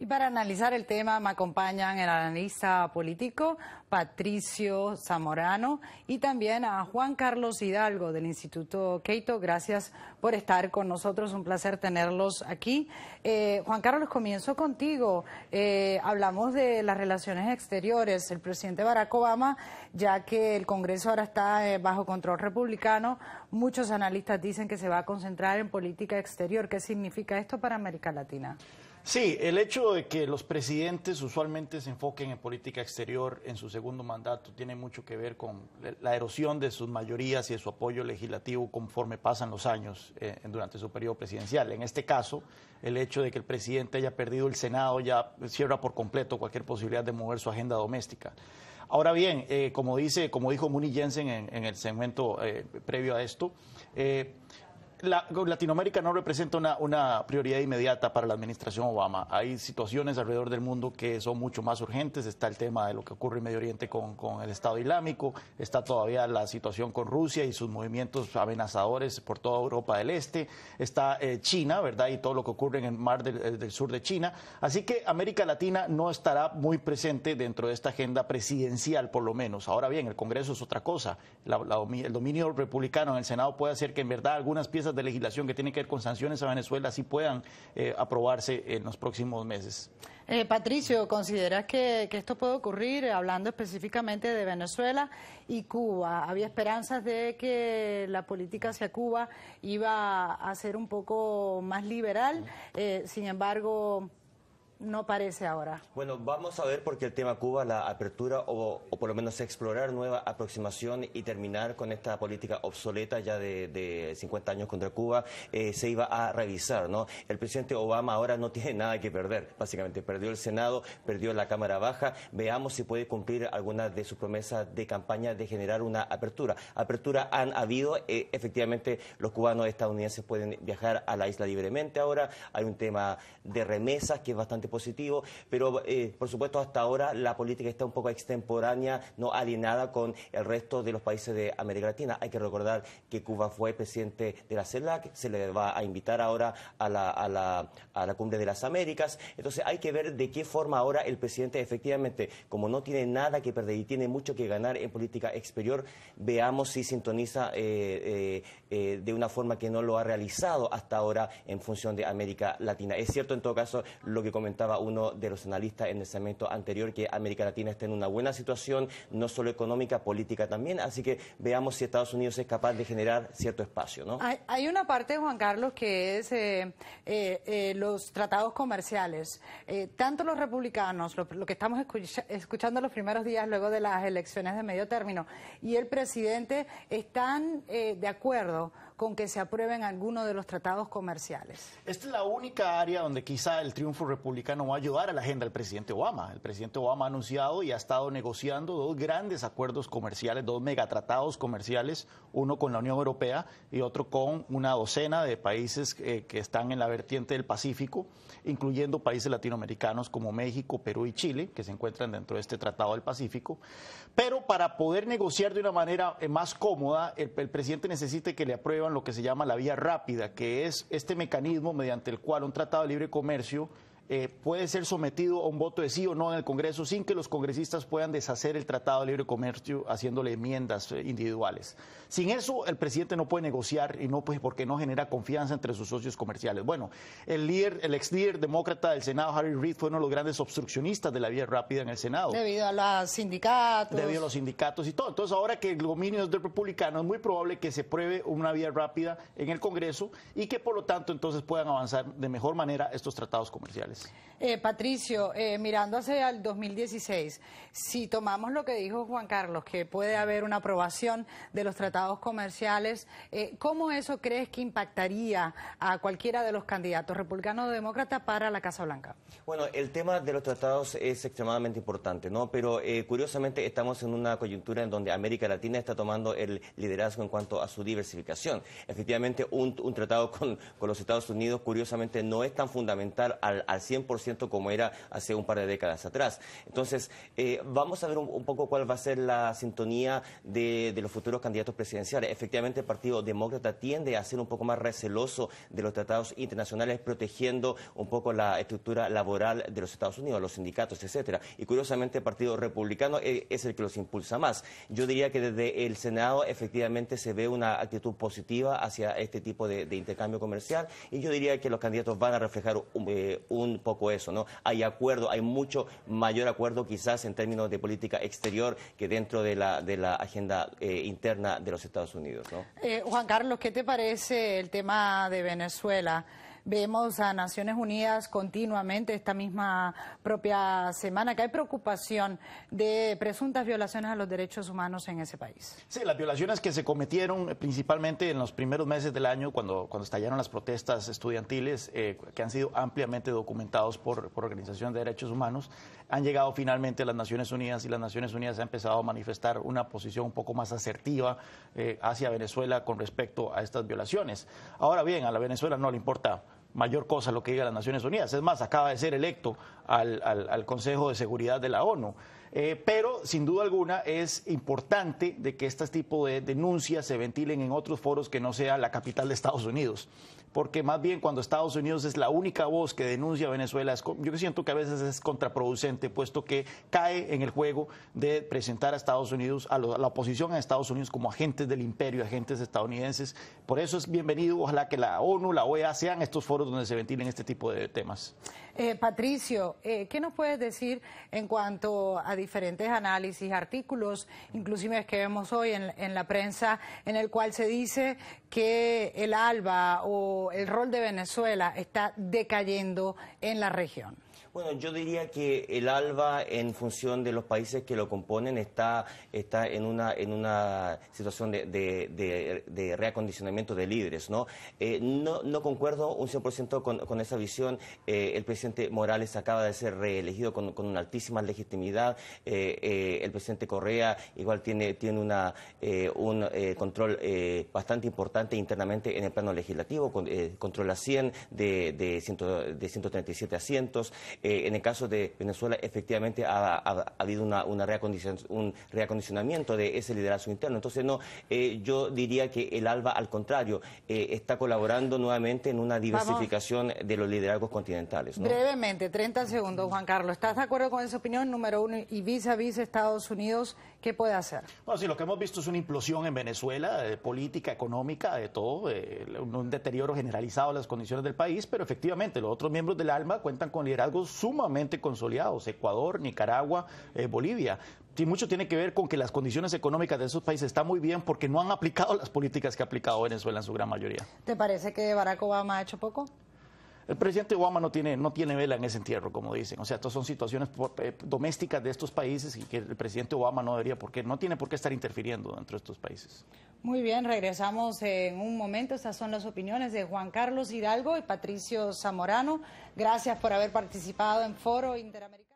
Y para analizar el tema me acompañan el analista político Patricio Zamorano y también a Juan Carlos Hidalgo del Instituto Cato. Gracias por estar con nosotros, un placer tenerlos aquí. Juan Carlos, comienzo contigo. Hablamos de las relaciones exteriores. El presidente Barack Obama, ya que el Congreso ahora está bajo control republicano, muchos analistas dicen que se va a concentrar en política exterior. ¿Qué significa esto para América Latina? Sí, el hecho de que los presidentes usualmente se enfoquen en política exterior en su segundo mandato tiene mucho que ver con la erosión de sus mayorías y de su apoyo legislativo conforme pasan los años durante su periodo presidencial. En este caso, el hecho de que el presidente haya perdido el Senado ya cierra por completo cualquier posibilidad de mover su agenda doméstica. Ahora bien, como dijo Muni Jensen en el segmento previo a esto, Latinoamérica no representa una prioridad inmediata para la administración Obama. Hay situaciones alrededor del mundo que son mucho más urgentes. Está el tema de lo que ocurre en Medio Oriente con el Estado Islámico, está todavía la situación con Rusia y sus movimientos amenazadores por toda Europa del Este, está China, ¿verdad? Y todo lo que ocurre en el mar del sur de China. Así que América Latina no estará muy presente dentro de esta agenda presidencial, por lo menos. Ahora bien, el Congreso es otra cosa. El dominio republicano en el Senado puede hacer que en verdad algunas piezas de legislación que tienen que ver con sanciones a Venezuela sí puedan aprobarse en los próximos meses. Patricio, ¿consideras que esto puede ocurrir, hablando específicamente de Venezuela y Cuba? Había esperanzas de que la política hacia Cuba iba a ser un poco más liberal, sin embargo no parece ahora. Bueno, vamos a ver porque el tema Cuba, la apertura o por lo menos explorar nueva aproximación y terminar con esta política obsoleta ya de 50 años contra Cuba, se iba a revisar, ¿no? El presidente Obama ahora no tiene nada que perder, básicamente perdió el Senado, perdió la Cámara Baja. Veamos si puede cumplir algunas de sus promesas de campaña de generar una apertura. Apertura han habido, efectivamente los cubanos estadounidenses pueden viajar a la isla libremente ahora. Hay un tema de remesas que es bastante positivo, pero por supuesto hasta ahora la política está un poco extemporánea, no alineada con el resto de los países de América Latina. Hay que recordar que Cuba fue presidente de la CELAC, se le va a invitar ahora a la Cumbre de las Américas. Entonces hay que ver de qué forma ahora el presidente efectivamente, como no tiene nada que perder y tiene mucho que ganar en política exterior, veamos si sintoniza de una forma que no lo ha realizado hasta ahora en función de América Latina. Es cierto en todo caso lo que comentaba uno de los analistas en el segmento anterior, que América Latina está en una buena situación, no solo económica, política también, así que veamos si Estados Unidos es capaz de generar cierto espacio, ¿no? Hay una parte, Juan Carlos, que es los tratados comerciales. Tanto los republicanos, lo que estamos escuchando los primeros días luego de las elecciones de medio término, y el presidente están de acuerdo con que se aprueben algunos de los tratados comerciales. Esta es la única área donde quizá el triunfo republicano va a ayudar a la agenda del presidente Obama. El presidente Obama ha anunciado y ha estado negociando dos grandes acuerdos comerciales, dos megatratados comerciales, uno con la Unión Europea y otro con una docena de países que están en la vertiente del Pacífico, incluyendo países latinoamericanos como México, Perú y Chile, que se encuentran dentro de este Tratado del Pacífico. Pero para poder negociar de una manera más cómoda, el presidente necesita que le aprueben lo que se llama la vía rápida, que es este mecanismo mediante el cual un tratado de libre comercio puede ser sometido a un voto de sí o no en el Congreso sin que los congresistas puedan deshacer el Tratado de Libre Comercio haciéndole enmiendas individuales. Sin eso, el presidente no puede negociar y no pues, porque no genera confianza entre sus socios comerciales. Bueno, el ex líder demócrata del Senado, Harry Reid, fue uno de los grandes obstruccionistas de la vía rápida en el Senado. Debido a los sindicatos. Debido a los sindicatos y todo. Entonces, ahora que el dominio es del republicano, es muy probable que se pruebe una vía rápida en el Congreso y que, por lo tanto, entonces puedan avanzar de mejor manera estos tratados comerciales. Patricio, mirando hacia el 2016, si tomamos lo que dijo Juan Carlos, que puede haber una aprobación de los tratados comerciales, ¿cómo eso crees que impactaría a cualquiera de los candidatos, republicano o demócrata, para la Casa Blanca? Bueno, el tema de los tratados es extremadamente importante, ¿no? Pero curiosamente estamos en una coyuntura en donde América Latina está tomando el liderazgo en cuanto a su diversificación. Efectivamente, un tratado con los Estados Unidos, curiosamente, no es tan fundamental al 100% como era hace un par de décadas atrás. Entonces, vamos a ver un poco cuál va a ser la sintonía de los futuros candidatos presidenciales. Efectivamente, el Partido Demócrata tiende a ser un poco más receloso de los tratados internacionales, protegiendo un poco la estructura laboral de los Estados Unidos, los sindicatos, etcétera. Y curiosamente, el Partido Republicano es el que los impulsa más. Yo diría que desde el Senado efectivamente se ve una actitud positiva hacia este tipo de intercambio comercial, y yo diría que los candidatos van a reflejar un poco eso, ¿no? Hay acuerdo, hay mucho mayor acuerdo quizás en términos de política exterior que dentro de la agenda interna de los Estados Unidos, ¿no? Juan Carlos, ¿qué te parece el tema de Venezuela? Vemos a Naciones Unidas continuamente, esta misma propia semana, que hay preocupación de presuntas violaciones a los derechos humanos en ese país. Sí, las violaciones que se cometieron principalmente en los primeros meses del año, cuando estallaron las protestas estudiantiles, que han sido ampliamente documentados por organizaciones de derechos humanos, han llegado finalmente a las Naciones Unidas, y las Naciones Unidas han empezado a manifestar una posición un poco más asertiva hacia Venezuela con respecto a estas violaciones. Ahora bien, a la Venezuela no le importa mayor cosa lo que diga las Naciones Unidas. Es más, acaba de ser electo al Consejo de Seguridad de la ONU. Pero, sin duda alguna, es importante de que este tipo de denuncias se ventilen en otros foros que no sea la capital de Estados Unidos. Porque más bien cuando Estados Unidos es la única voz que denuncia a Venezuela, yo siento que a veces es contraproducente, puesto que cae en el juego de presentar a Estados Unidos, a la oposición a Estados Unidos como agentes del imperio, agentes estadounidenses. Por eso es bienvenido, ojalá que la ONU, la OEA sean estos foros donde se ventilen este tipo de temas. Patricio, ¿qué nos puedes decir en cuanto a diferentes análisis, artículos, inclusive que vemos hoy en la prensa, en el cual se dice que el ALBA o el rol de Venezuela está decayendo en la región? Bueno, yo diría que el ALBA, en función de los países que lo componen, está en una situación de reacondicionamiento de líderes, ¿no? No concuerdo un 100% con esa visión. El presidente Morales acaba de ser reelegido con una altísima legitimidad. El presidente Correa igual tiene un control bastante importante internamente en el plano legislativo, controla 100 de 137 asientos. En el caso de Venezuela, efectivamente ha habido un reacondicionamiento de ese liderazgo interno. Entonces, yo diría que el ALBA, al contrario, está colaborando nuevamente en una diversificación de los liderazgos continentales, ¿no? Brevemente, 30 segundos, Juan Carlos. ¿Estás de acuerdo con esa opinión? Número uno, y vis a vis Estados Unidos, ¿qué puede hacer? Bueno, sí, lo que hemos visto es una implosión en Venezuela, política, económica, de todo, un deterioro generalizado de las condiciones del país, pero efectivamente los otros miembros del ALBA cuentan con liderazgos sumamente consolidados: Ecuador, Nicaragua, Bolivia. Y mucho tiene que ver con que las condiciones económicas de esos países están muy bien porque no han aplicado las políticas que ha aplicado Venezuela en su gran mayoría. ¿Te parece que Barack Obama ha hecho poco? El presidente Obama no tiene vela en ese entierro, como dicen. O sea, estas son situaciones domésticas de estos países, y que el presidente Obama no tiene por qué estar interfiriendo dentro de estos países. Muy bien, regresamos en un momento. Estas son las opiniones de Juan Carlos Hidalgo y Patricio Zamorano. Gracias por haber participado en Foro Interamericano.